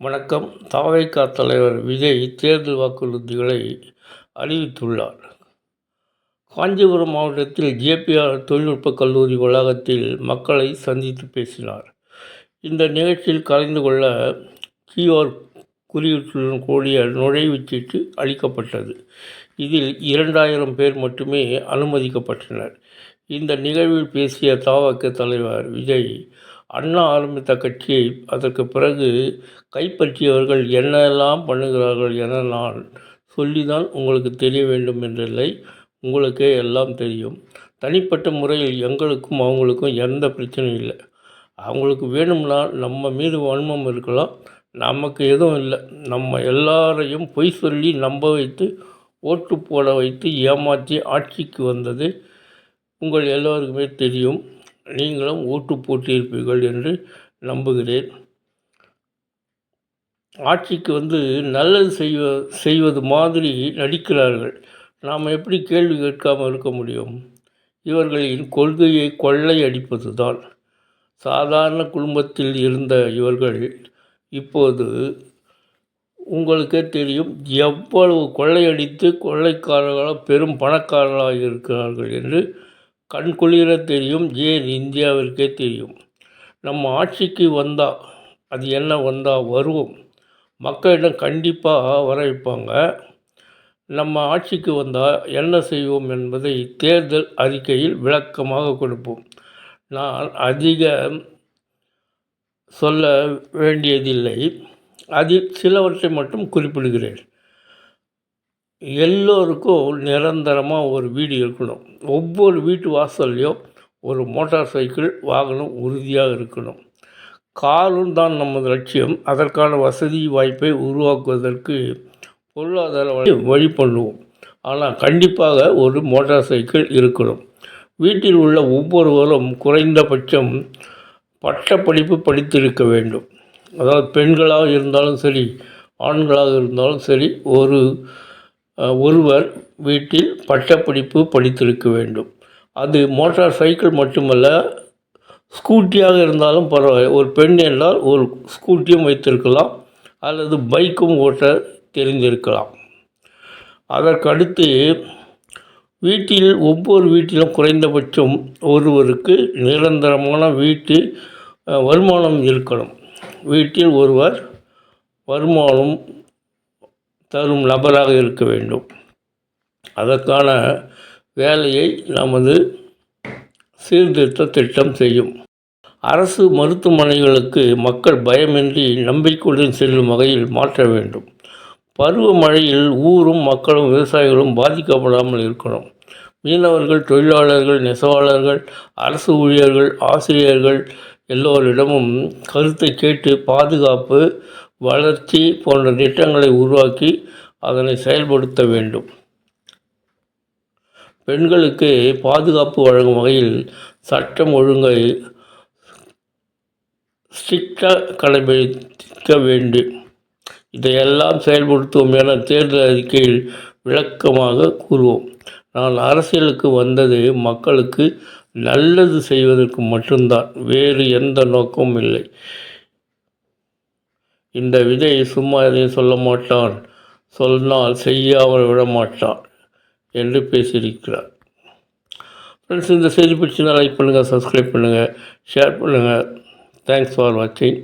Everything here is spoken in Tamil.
வணக்கம். தவைக்க தலைவர் விஜய் தேர்தல் வாக்குறுதிகளை அறிவித்துள்ளார். காஞ்சிபுரம் மாவட்டத்தில் ஜேபிஆர் தொழில்நுட்பக் கல்லூரி வளாகத்தில் மக்களை சந்தித்து பேசினார். இந்த நிகழ்ச்சியில் கலந்து கொள்ள QR குறியீட்டுடன் கூடிய நுழைவுச்சீட்டு அளிக்கப்பட்டது. இதில் 2000 பேர் மட்டுமே அனுமதிக்கப்பட்டனர். இந்த நிகழ்வில் பேசிய தவைக்க தலைவர் விஜய், அண்ணா ஆரம்பித்த கட்சியை அதற்கு பிறகு கைப்பற்றியவர்கள் என்னெல்லாம் பண்ணுகிறார்கள் என நான் சொல்லிதான் உங்களுக்கு தெரிய வேண்டும் என்றில்லை, உங்களுக்கே எல்லாம் தெரியும். தனிப்பட்ட முறையில் எங்களுக்கும் அவங்களுக்கும் எந்த பிரச்சனையும் இல்லை. அவங்களுக்கு வேணும்னா நம்ம மீது வன்மம் இருக்கலாம், நமக்கு எதுவும் இல்லை. நம்ம எல்லாரையும் பொய் சொல்லி நம்ப வைத்து ஓட்டு போட வைத்து ஏமாற்றி ஆட்சிக்கு வந்தது உங்கள் எல்லோருக்குமே தெரியும். நீங்களும் ஓட்டு போட்டியிருப்பீர்கள் என்று நம்புகிறேன். ஆட்சிக்கு நல்லது செய்வது மாதிரி நடிக்கிறார்கள். நாம் எப்படி கேள்வி கேட்காமல் இருக்க முடியும்? இவர்களின் கொள்கையை கொள்ளை அடிப்பது தான். சாதாரண குடும்பத்தில் இருந்த இவர்கள் இப்போது உங்களுக்கே தெரியும் எவ்வளவு கொள்ளையடித்து கொள்ளைக்காரர்களாக பெரும் பணக்காரர்களாக இருக்கிறார்கள் என்று கண்குளிர தெரியும். ஏன் இந்தியாவிற்கே தெரியும். நம்ம ஆட்சிக்கு வந்தால் அது என்ன வருவோம், மக்களிடம் கண்டிப்பாக வர வைப்பாங்க. நம்ம ஆட்சிக்கு வந்தால் என்ன செய்வோம் என்பதை தேர்தல் அறிக்கையில் விளக்கமாக கொடுப்போம். நான் அதிக சொல்ல வேண்டியதில்லை, அதில் சிலவற்றை மட்டும் குறிப்பிடுகிறேன். எல்லோருக்கும் நிரந்தரமாக ஒரு வீடு இருக்கணும். ஒவ்வொரு வீட்டு வாசல்லையும் ஒரு மோட்டார் சைக்கிள் வாகனம் உறுதியாக இருக்கணும். காரும் தான் நமது லட்சியம். அதற்கான வசதி வாய்ப்பை உருவாக்குவதற்கு பொருளாதார வழி பண்ணுவோம். ஆனால் கண்டிப்பாக ஒரு மோட்டார் சைக்கிள் இருக்கணும். வீட்டில் உள்ள ஒவ்வொருவரும் குறைந்தபட்சம் பட்டப்படிப்பு படித்திருக்க வேண்டும். அதாவது பெண்களாக இருந்தாலும் சரி, ஆண்களாக இருந்தாலும் சரி, ஒருவர் வீட்டில் பட்டப்படிப்பு படித்திருக்க வேண்டும். அது மோட்டார் சைக்கிள் மட்டுமல்ல, ஸ்கூட்டியாக இருந்தாலும் பரவாயில்லை. ஒரு பெண் என்றால் ஒரு ஸ்கூட்டியும் வைத்திருக்கலாம், அல்லது பைக்கும் ஓட்ட தெரிந்திருக்கலாம். அதற்கடுத்து ஒவ்வொரு வீட்டிலும் குறைந்தபட்சம் ஒருவருக்கு நிரந்தரமான வருமானம் இருக்கணும். வீட்டில் ஒருவர் வருமானம் தரும் நபராக இருக்க வேண்டும். அதற்கான வேலையை நமது சீர்திருத்த திட்டம் செய்யும். அரசு மருத்துவமனைகளுக்கு மக்கள் பயமின்றி நம்பிக்கையுடன் செல்லும் வகையில் மாற்ற வேண்டும். பருவமழையில் ஊரும் மக்களும் விவசாயிகளும் பாதிக்கப்படாமல் இருக்கணும். மீனவர்கள், தொழிலாளர்கள், நெசவாளர்கள், அரசு ஊழியர்கள், ஆசிரியர்கள் எல்லோரிடமும் கருத்தை கேட்டு பாதுகாப்பு, வளர்ச்சி போன்ற திட்டங்களை உருவாக்கி அதனை செயல்படுத்த வேண்டும். பெண்களுக்கு பாதுகாப்பு வழங்கும் வகையில் சட்டம் ஒழுங்கை ஸ்ட்ரிக்டாக கடைபிடிக்க வேண்டும். இதையெல்லாம் செயல்படுத்துவோம் என தேர்தல் அறிக்கையில் விளக்கமாக கூறுவோம். நான் அரசியலுக்கு வந்தது மக்களுக்கு நல்லது செய்வதற்கு மட்டும்தான், வேறு எந்த நோக்கமும் இல்லை. இந்த விஜய் சும்மா எதையும் சொல்ல மாட்டான், சொன்னால் செய்யாமல் விடமாட்டான் என்று பேசியிருக்கிறார். ஃப்ரெண்ட்ஸ், இந்த செய்தி பிடிச்சிருந்தால் லைக் பண்ணுங்கள், சப்ஸ்கிரைப் பண்ணுங்கள், ஷேர் பண்ணுங்கள். தேங்க்ஸ் ஃபார் வாட்சிங்.